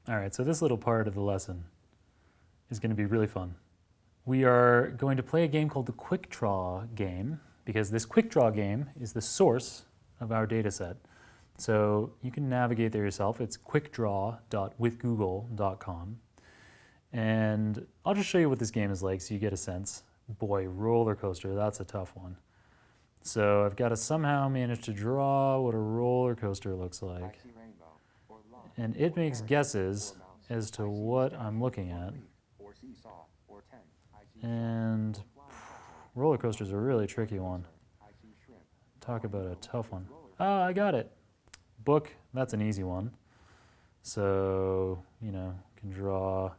All right, so this little part of the lesson is going to be really fun. We are going to play a game called the Quick Draw game, because this Quick Draw game is the source of our data set. So you can navigate there yourself. It's quickdraw.withgoogle.com. And I'll just show you what this game is like so you get a sense. Boy, roller coaster, that's a tough one. So I've got to somehow manage to draw what a roller coaster looks like. And it makes guesses as to what I'm looking at. And roller coasters are a really tricky one. Talk about a tough one. Ah, I got it. Book, that's an easy one. So, can draw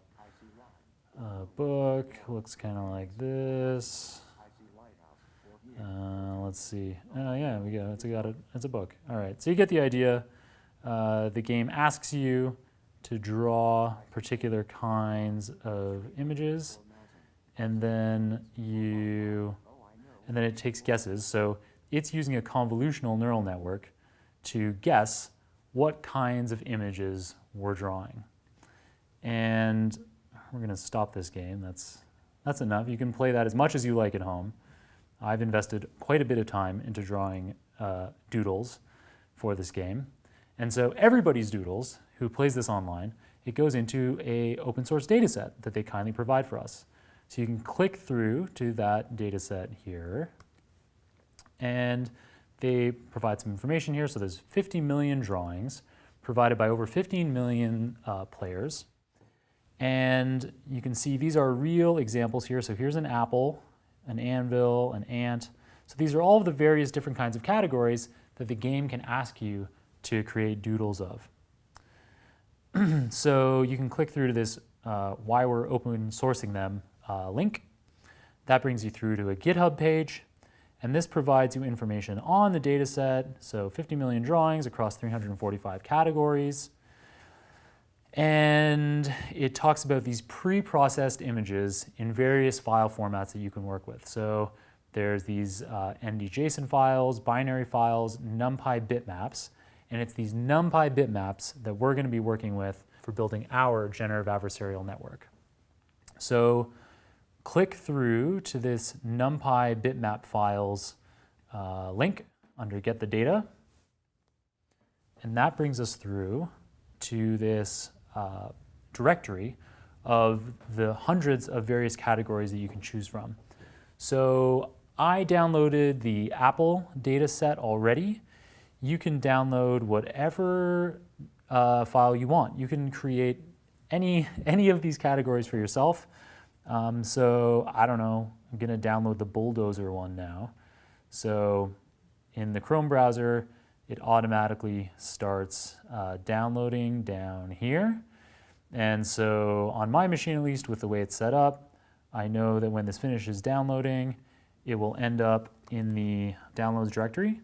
a book, looks kind of like this. Let's see. Yeah, we go. It's a book. All right, so you get the idea. The game asks you to draw particular kinds of images, and then it takes guesses. So it's using a convolutional neural network to guess what kinds of images we're drawing. And we're going to stop this game. That's enough. You can play that as much as you like at home. I've invested quite a bit of time into drawing doodles for this game. And so everybody's doodles who plays this online, it goes into an open source data set that they kindly provide for us. So you can click through to that data set here, and they provide some information here. So there's 50 million drawings provided by over 15 million players. And you can see these are real examples here. So here's an apple, an anvil, an ant. So these are all of the various different kinds of categories that the game can ask you to create doodles of. So you can click through to this why we're open sourcing them link. That brings you through to a GitHub page, and this provides you information on the data set, so 50 million drawings across 345 categories. And it talks about these pre-processed images in various file formats that you can work with. So there's these MD-JSON files, binary files, NumPy bitmaps, and it's these NumPy bitmaps that we're going to be working with for building our generative adversarial network. So click through to this NumPy bitmap files link under Get the Data, and that brings us through to this directory of the hundreds of various categories that you can choose from. So I downloaded the Apple data set already. You can download whatever file you want. You can create any of these categories for yourself. So I don't know, I'm gonna download the bulldozer one now. So in the Chrome browser, it automatically starts downloading down here. And so on my machine, at least with the way it's set up, I know that when this finishes downloading, it will end up in the downloads directory.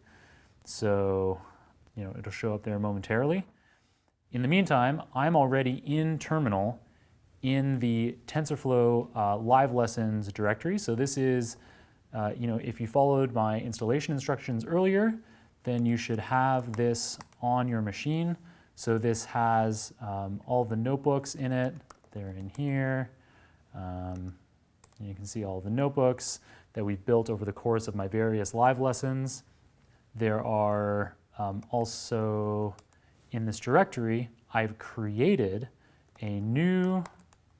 So, it'll show up there momentarily. In the meantime, I'm already in terminal in the TensorFlow live lessons directory. So this is, if you followed my installation instructions earlier, then you should have this on your machine. So this has all the notebooks in it. They're in here. You can see all the notebooks that we've built over the course of my various live lessons. There are also, in this directory, I've created a new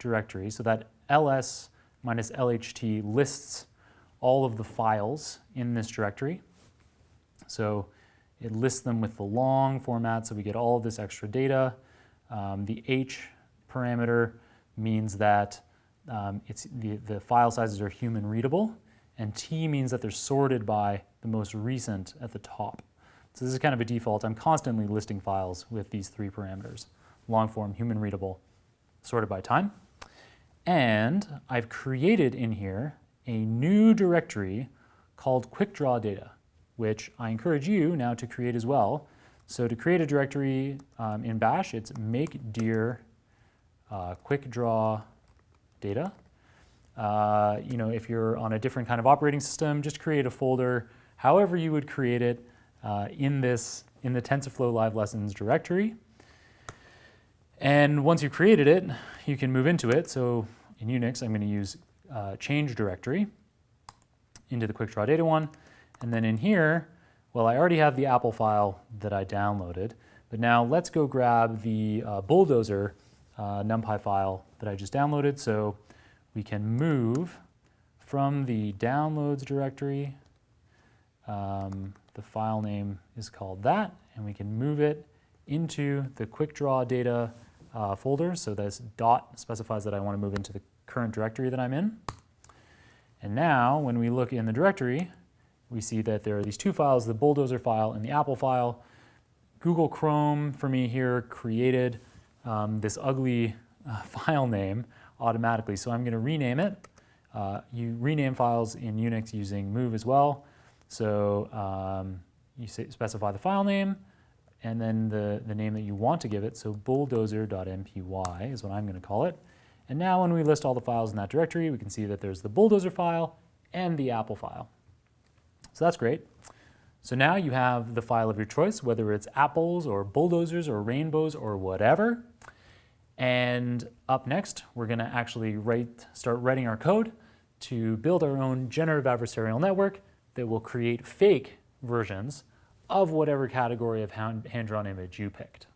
directory. So that ls minus lht lists all of the files in this directory. So it lists them with the long format, so we get all of this extra data. The h parameter means that the file sizes are human readable, and t means that they're sorted by the most recent at the top. So this is kind of a default. I'm constantly listing files with these three parameters: long form, human readable, sorted by time. And I've created in here a new directory called Quick Draw Data, which I encourage you now to create as well. So to create a directory in Bash, it's make dir quick draw data. If you're on a different kind of operating system, just create a folder, however you would create it in the TensorFlow Live Lessons directory. And once you've created it, you can move into it. So in Unix, I'm going to use change directory into the quick draw data one. And then in here, well, I already have the Apple file that I downloaded. But now let's go grab the bulldozer NumPy file that I just downloaded. So we can move from the downloads directory. The file name is called that, and we can move it into the quick draw data folder. So this dot specifies that I want to move into the current directory that I'm in. And now when we look in the directory, we see that there are these two files, the bulldozer file and the Apple file. Google Chrome for me here created this ugly file name automatically, so I'm going to rename it. You rename files in Unix using move as well. So you specify the file name and then the name that you want to give it. So bulldozer.mpy is what I'm going to call it. And now when we list all the files in that directory, we can see that there's the bulldozer file and the Apple file. So that's great. So now you have the file of your choice, whether it's apples or bulldozers or rainbows or whatever. And up next, we're going to actually start writing our code to build our own generative adversarial network that will create fake versions of whatever category of hand-drawn image you picked.